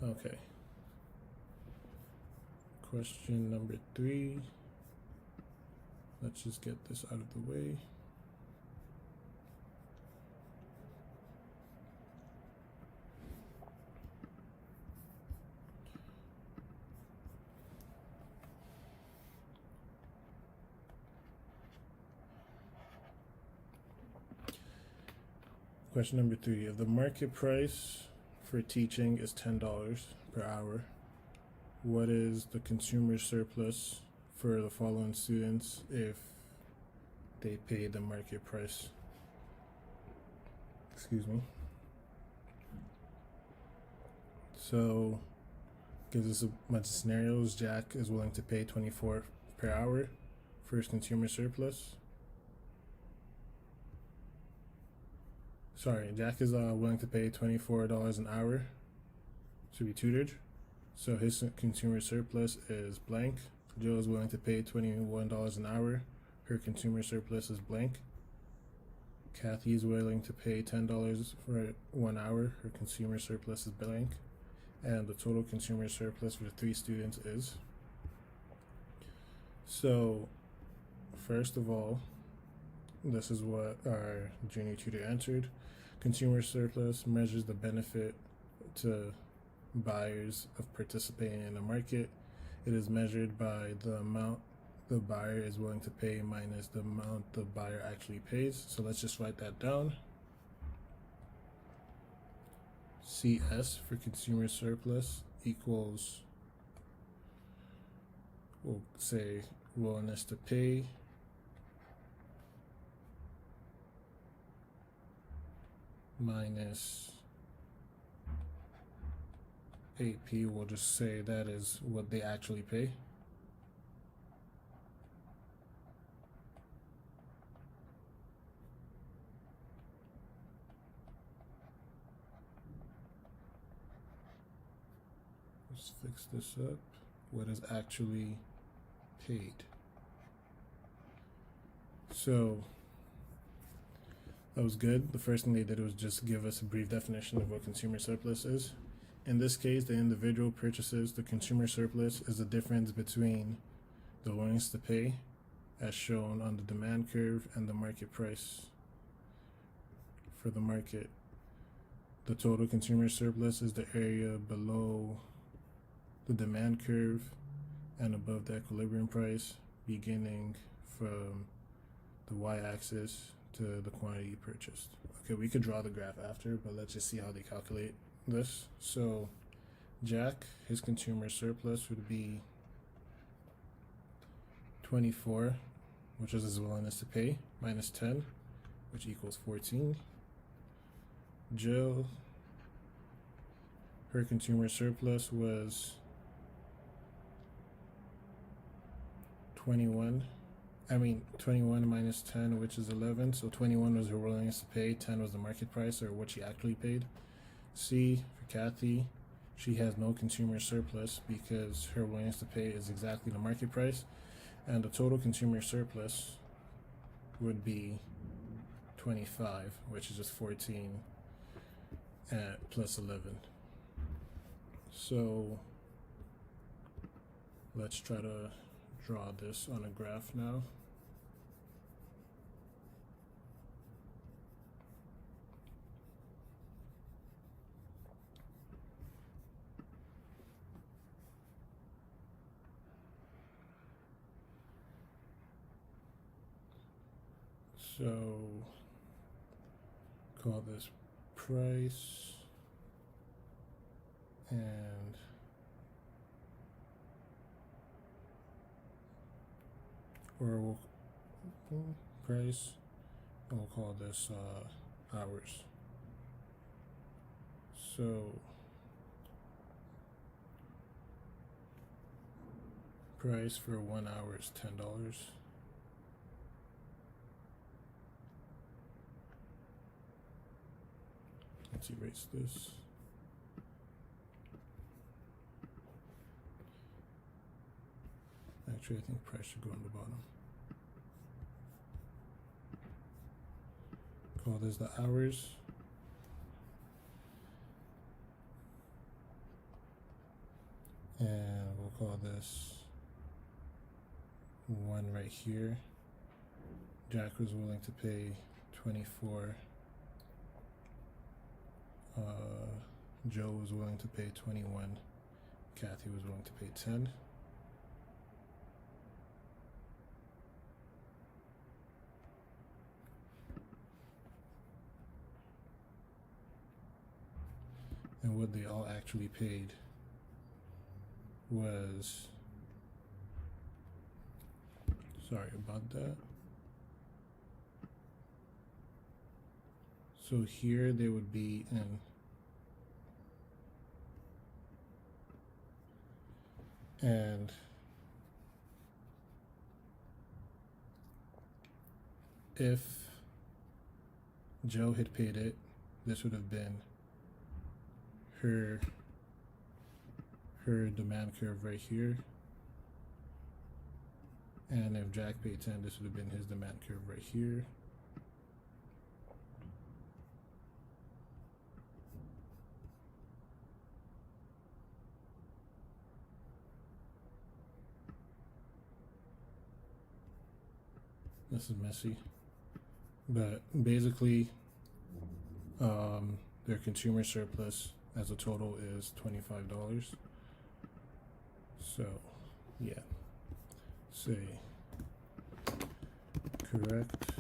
Okay. Question number 3. Let's just get this out of the way. Question number 3. If the market price for teaching is $10 per hour, what is the consumer surplus for the following students if they pay the market price? Excuse me. So, gives us a bunch of scenarios. Jack is willing to pay $24 per hour for his consumer surplus. Sorry, Jack is willing to pay $24 an hour to be tutored. So his consumer surplus is blank. Jill is willing to pay $21 an hour. Her consumer surplus is blank. Kathy is willing to pay $10 for 1 hour. Her consumer surplus is blank. And the total consumer surplus for the 3 students is. So, first of all, this is what our junior tutor answered. Consumer surplus measures the benefit to buyers of participating in the market. It is measured by the amount the buyer is willing to pay minus the amount the buyer actually pays. So let's just write that down. CS for consumer surplus equals, we'll say, willingness to pay minus AP, we'll just say that is what they actually pay. Let's fix this up. What is actually paid. So that was good. The first thing they did was just give us a brief definition of what consumer surplus is. In this case, the individual purchases the consumer surplus is the difference between the willingness to pay, as shown on the demand curve, and the market price for the market. The total consumer surplus is the area below the demand curve and above the equilibrium price, beginning from the y-axis to the quantity purchased. Okay, we could draw the graph after, but let's just see how they calculate this. So Jack, his consumer surplus would be 24, which is his willingness to pay, minus 10, which equals 14. Jill, her consumer surplus was 21 minus 10, which is 11. So 21 was her willingness to pay, 10 was the market price, or what she actually paid. C, for Kathy, she has no consumer surplus because her willingness to pay is exactly the market price. And the total consumer surplus would be 25, which is just 14 plus 11. So let's try to draw this on a graph now. So call this price, and we'll price, and we'll call this hours. So price for 1 hour is $10. Let's erase this. Actually, I think price should go on the bottom. Call this the hours. one right here. Jack was willing to pay 24. Joe was willing to pay 21. Kathy was willing to pay 10. And what they all actually paid was, sorry about that. So here they would be in, and if Joe had paid it, this would have been her demand curve right here. And if Jack paid 10, this would have been his demand curve right here. This is messy, but basically their consumer surplus as a total is $25. So yeah, say correct